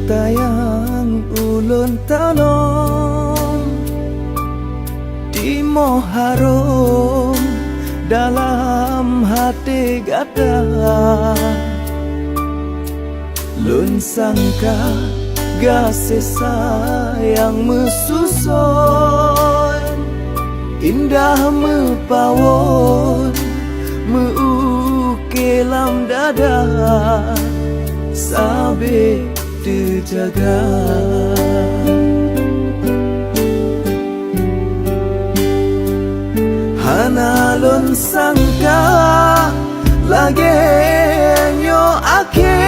cinta yang ulun tanam di moh harum dalam hati gada. Lun sangka kasih sayang mesusun, indah mepawon meukelam dada, sabe dijaga. Hana lun sangka lagi nyo ake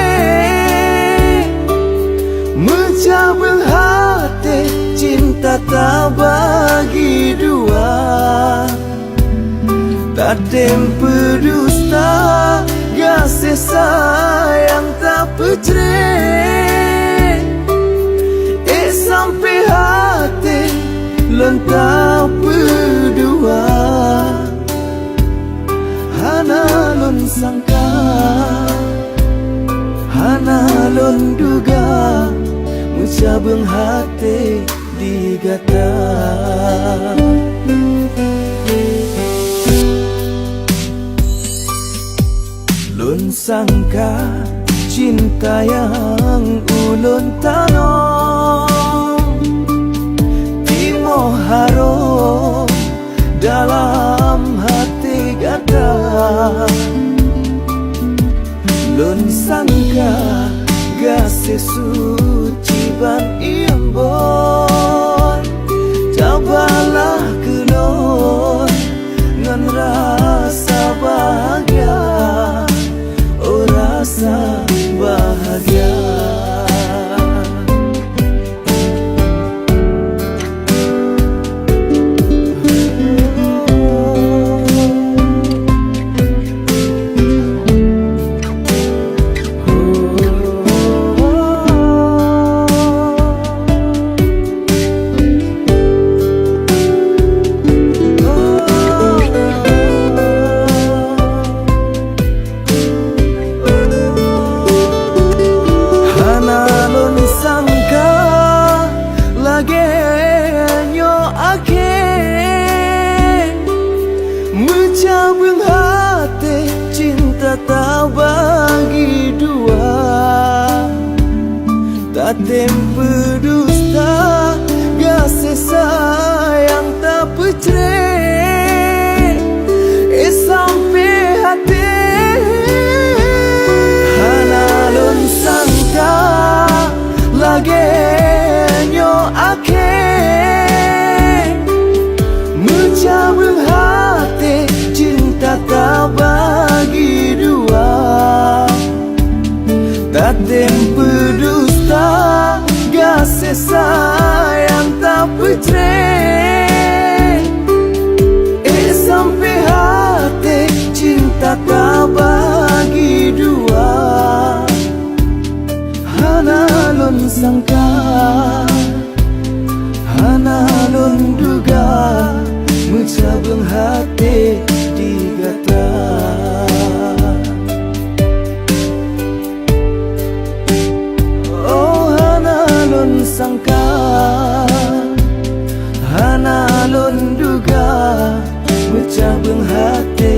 menjabel hati cinta tak bagi dua, tak tempe dusta kasih sayang tak pecre, sampai hati lentah berdua. Hana lun sangka, hana lun duga, menjabeng hati digata. Lun sangka cinta yang ulun tanam di moh harum dalam hati gada. Lun sangka kasih suci ban iambon, cobalah kelon ngan rasa bahagia, oh rasa bahagia. Menjabeng hati cinta tak bagi dua, tak tempe dusta kasih sayang tak pecre, sampai hati. Hana lun sangka lagi nyo ake menjabeng hati cinta tak bagi dua, tak tempe dusta kasih sayang tak pecre, sampai hati cinta tak bagi dua. Hana lun sangka, hana lun duga, menjabeng hati digata. Oh hana lun sangka, hana lun duga, menjabeng hati